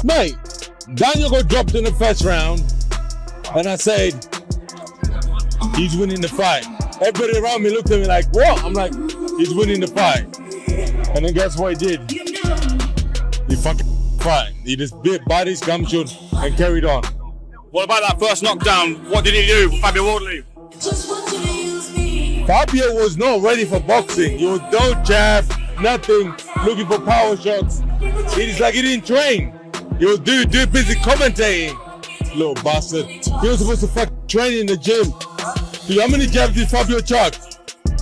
Mate, Daniel got dropped in the first round, and I said, he's winning the fight. Everybody around me looked at me like, what? I'm like, he's winning the fight. And then guess what he did? He fucking fight. He just bit bodies, gumshoe, and carried on. What about that first knockdown? What did he do, Fabio Wardley? Fabio was not ready for boxing. He was no jab, nothing, looking for power shots. It's like he didn't train. He was busy commentating. Little bastard. He was supposed to fucking train in the gym. Dude, how many jabs did Fabio chuck?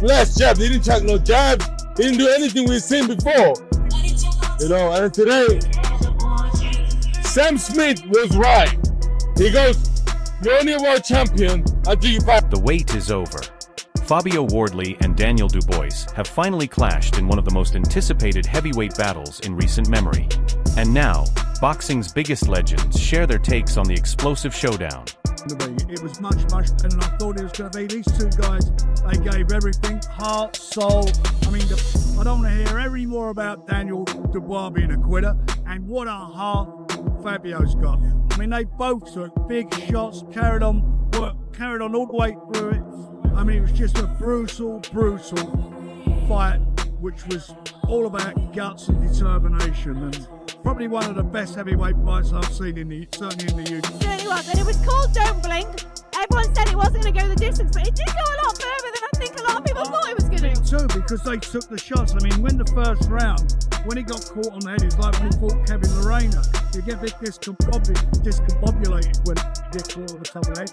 Less jabs. He didn't chuck no jabs. He didn't do anything we've seen before. You know, and today, Sam Smith was right. He goes, you're only a world champion until you fight. The wait is over. Fabio Wardley and Daniel Dubois have finally clashed in one of the most anticipated heavyweight battles in recent memory. And now, boxing's biggest legends share their takes on the explosive showdown. It was much better than I thought it was going to be. These two guys, they gave everything, heart, soul. I mean, I don't want to hear any more about Daniel Dubois being a quitter, and what a heart Fabio's got. I mean, they both took big shots, carried on all the way through it. I mean, it was just a brutal fight, which was all about guts and determination, and probably one of the best heavyweight fights I've seen certainly in the UK. It was, and it was called Don't Blink. Everyone said it wasn't going to go the distance, but it did go a lot further than I think a lot of people thought it was going to. Too, because they took the shots. I mean, when the first round, when he got caught on the head, it's like when he fought Kevin Lorena. You get a bit discombobulated when you get caught on the top of the head.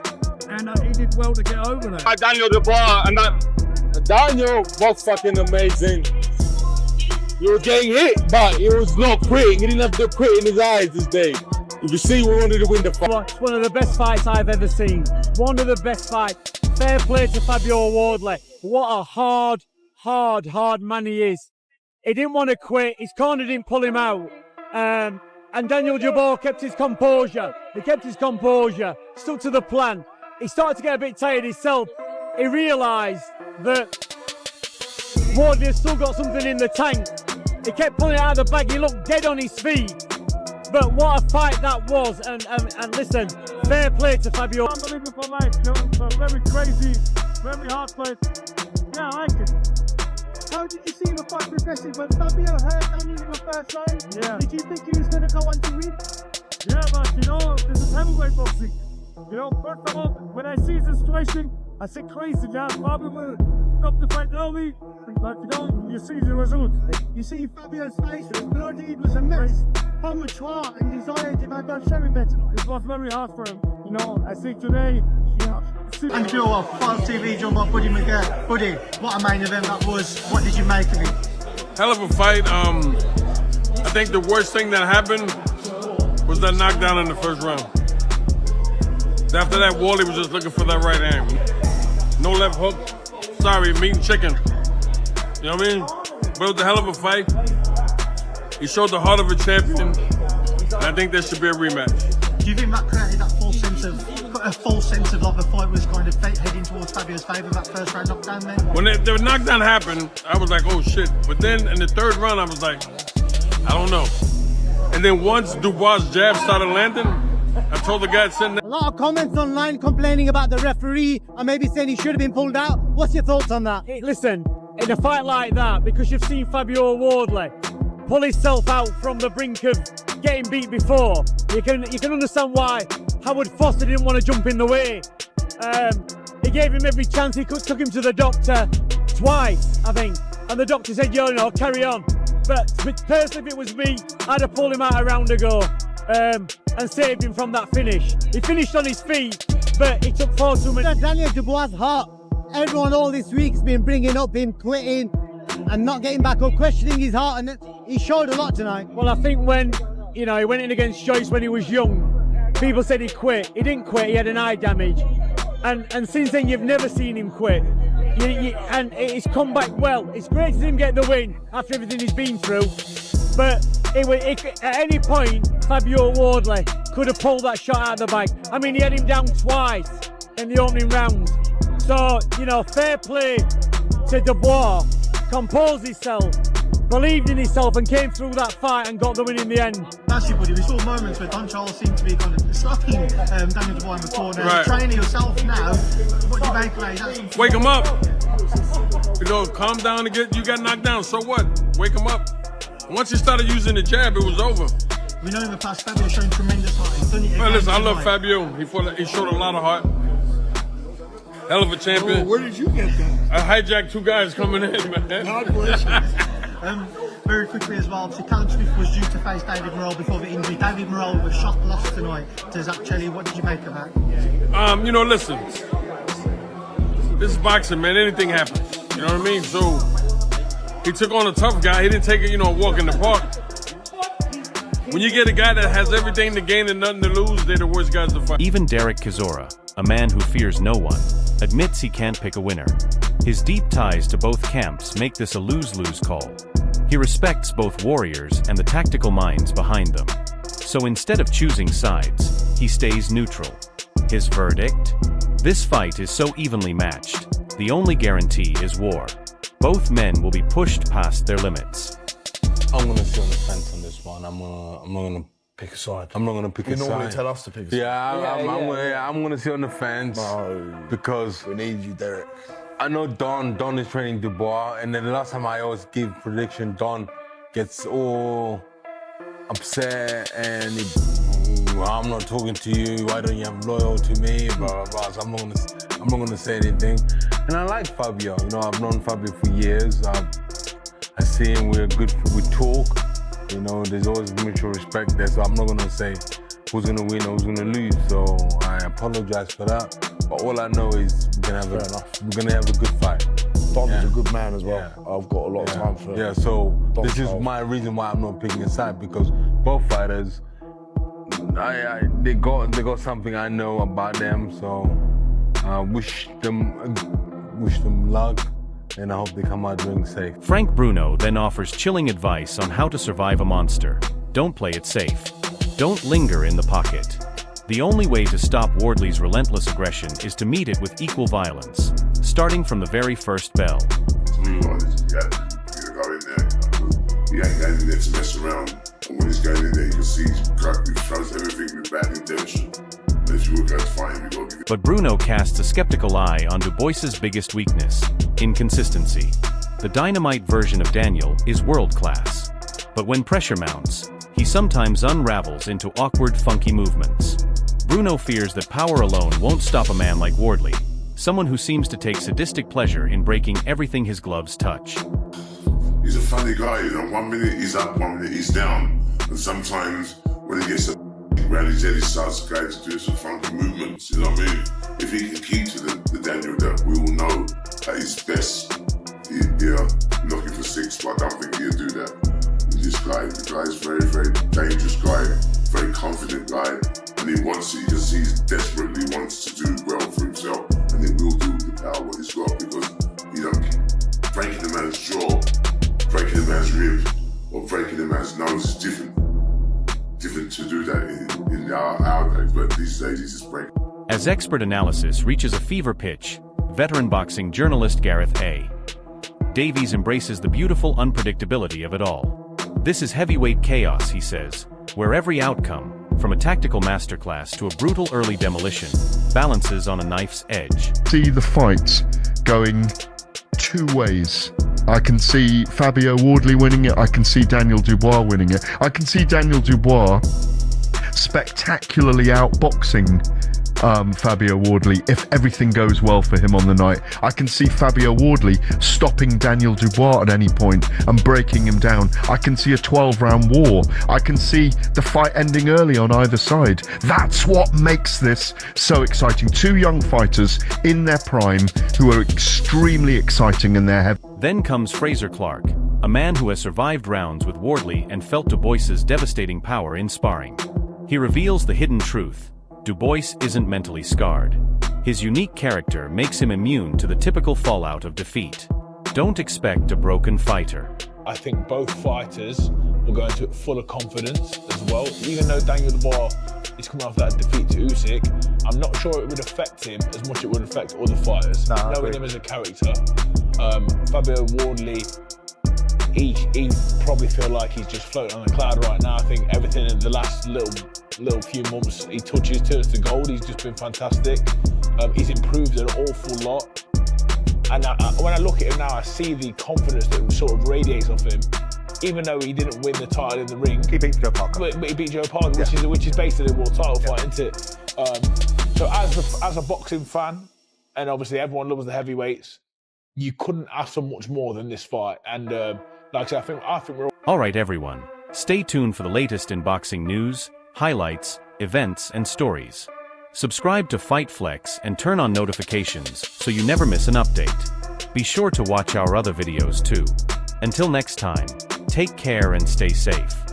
And he did well to get over that. Daniel Dubois and that. Daniel was fucking amazing. He was getting hit, but he was not quitting. He didn't have the quit in his eyes this day. If you see, we wanted to win the fight. It's one of the best fights I've ever seen. One of the best fights. Fair play to Fabio Wardley. What a hard man he is. He didn't want to quit. His corner didn't pull him out. And Daniel Dubois kept his composure. He kept his composure, stuck to the plan. He started to get a bit tired himself. He realised that Wardley has still got something in the tank. He kept pulling it out of the bag. He looked dead on his feet. But what a fight that was. And listen, fair play to Fabio. Unbelievable fight, you know, very crazy, very hard fight. Yeah, I like it. How did you see the fight progressing when Fabio hurt Daniel in the first round? Yeah. Did you think he was going to go on to win? Yeah, but you know, this is heavyweight boxing. You know, first of all, when I see the situation, I say crazy now. Fabio will stop the fight early, but you know, you see the result. You see Fabio's face, his bloody, it was a mess. How much heart and desire did I go showing better? It was very hard for him. You know, I think today, yeah. And you are Fight TV, joined by Buddy McGirt. Buddy, what a main event that was. What did you make of it? Hell of a fight. I think the worst thing that happened was that knockdown in the first round. After that, Wardley was just looking for that right hand. No left hook. Sorry, meat and chicken. You know what I mean? But it was a hell of a fight. He showed the heart of a champion. And I think there should be a rematch. Do you think that created that false sense of like the fight was kind of heading towards Fabio's favour, that first round knockdown then? When the knockdown happened, I was like, oh shit. But then in the third round, I was like, I don't know. And then once Dubois' jab started landing, I told the guy sitting there. A lot of comments online complaining about the referee and maybe saying he should have been pulled out. What's your thoughts on that? Hey, listen, in a fight like that, because you've seen Fabio Wardley pull himself out from the brink of getting beat before, you can understand why Howard Foster didn't want to jump in the way. He gave him every chance. He took him to the doctor twice, I think, and the doctor said, you know, carry on. But personally, if it was me, I'd have pulled him out a round ago and saved him from that finish. He finished on his feet, but it took far too much. Daniel Dubois' heart. Everyone all this week's been bringing up him quitting and not getting back up, questioning his heart, and he showed a lot tonight. Well, I think when, you know, he went in against Joyce when he was young, people said he quit. He didn't quit, he had an eye damage. And since then, you've never seen him quit. And it's come back well. It's great to see him get the win after everything he's been through. But at any point, Fabio Wardley could have pulled that shot out of the bag. I mean, he had him down twice in the opening round. So, you know, fair play to Dubois. Compose himself. believed in himself and came through that fight and got the win in the end. Actually, buddy, we saw moments where Don Charles seemed to be kind of slapping Daniel Dubois in the corner. Right. Trainer yourself now, what do you make of it? Wake him up. You know, calm down and you got knocked down. So what? Wake him up. Once he started using the jab, it was over. We know in the past Fabio's shown tremendous heart. He's done it Well, listen, I again love tonight. Fabio. He showed a lot of heart. Hell of a champion. Oh, where did you get that? I hijacked 2 guys coming in, man. God bless you. Very quickly as well, obviously Callum Smith was due to face David Morrell before the injury. David Morrell was shock lost tonight to Zach Chelli. What did you make of that? You know, listen. This is boxing, man. Anything happens. You know what I mean? So he took on a tough guy. He didn't take it, a walk in the park. When you get a guy that has everything to gain and nothing to lose, they're the worst guys to fight. Even Derek Chisora, a man who fears no one, admits he can't pick a winner. His deep ties to both camps make this a lose-lose call. He respects both warriors and the tactical minds behind them. So instead of choosing sides, he stays neutral. His verdict? This fight is so evenly matched. The only guarantee is war. Both men will be pushed past their limits. I'm gonna sit on the fence on this one. I'm not gonna pick a side. I'm not gonna pick a side. You normally tell us to pick a side. I'm gonna sit on the fence because we need you, Derek. I know Don is training Dubois, and then the last time I always give prediction, Don gets all upset and I'm not talking to you. Why don't you have loyal to me? Blah blah blah. So I'm not gonna say anything. And I like Fabio. I've known Fabio for years. I see him. We talk. There's always mutual respect there. So I'm not gonna say who's gonna win or who's gonna lose. So I apologize for that. But all I know is we're gonna have a good fight. Don's a good man as well. Yeah. I've got a lot of time for him. Yeah, so this is my reason why I'm not picking a side, because both fighters, they got something I know about them. So I wish them luck, and I hope they come out doing safe. Frank Bruno then offers chilling advice on how to survive a monster. Don't play it safe. Don't linger in the pocket. The only way to stop Wardley's relentless aggression is to meet it with equal violence, starting from the very first bell. You gotta go in there. He ain't going in there to mess around. And when he's going in there, you can see he throws everything with bad intention. And if you were going to fight him, you gotta give. But Bruno casts a skeptical eye on Dubois' biggest weakness: inconsistency. The dynamite version of Daniel is world-class. But when pressure mounts, he sometimes unravels into awkward, funky movements. Bruno fears that power alone won't stop a man like Wardley, someone who seems to take sadistic pleasure in breaking everything his gloves touch. He's a funny guy, 1 minute he's up, 1 minute he's down. And sometimes when he gets around his head, he starts to do some funky movements, you know what I mean? If he can keep to the Daniel that we all know at his best, looking for 6, but I don't think he'll do that. The guy is very, very dangerous guy, very confident guy, and he desperately wants to do well for himself, and he will do with the power what he's got, because breaking the man's jaw, breaking the man's rib, or breaking the man's nose is different to do that in our days, but these days he's just breaking. As expert analysis reaches a fever pitch, veteran boxing journalist Gareth A. Davies embraces the beautiful unpredictability of it all. This is heavyweight chaos, he says, where every outcome, from a tactical masterclass to a brutal early demolition, balances on a knife's edge. See the fight going 2 ways. I can see Fabio Wardley winning it. I can see Daniel Dubois winning it. I can see Daniel Dubois spectacularly outboxing Fabio Wardley if everything goes well for him on the night. I can see Fabio Wardley stopping Daniel Dubois at any point and breaking him down. I can see a 12-round war. I can see the fight ending early on either side. That's what makes this so exciting. 2 young fighters in their prime who are extremely exciting in their head. Then comes Fraser Clark, a man who has survived rounds with Wardley and felt Dubois' devastating power in sparring. He reveals the hidden truth: Dubois isn't mentally scarred. His unique character makes him immune to the typical fallout of defeat. Don't expect a broken fighter. I think both fighters will go into it full of confidence as well. Even though Daniel Dubois is coming off that defeat to Usyk, I'm not sure it would affect him as much as it would affect other fighters. Knowing him as a character, Fabio Wardley, he probably feel like he's just floating on a cloud right now. I think everything in the last little few months he touches turns to gold. He's just been fantastic. He's improved an awful lot. And when I look at him now, I see the confidence that sort of radiates off him. Even though he didn't win the title in the ring, he beat Joe Parker. But he beat Joe Parker, which is basically a world title fight, isn't it? So as a boxing fan, and obviously everyone loves the heavyweights, you couldn't ask for much more than this fight. And like I said, I think we're all right, everyone. Stay tuned for the latest in boxing news, highlights, events, and stories. Subscribe to FightFlex and turn on notifications so you never miss an update. Be sure to watch our other videos too. Until next time, take care and stay safe.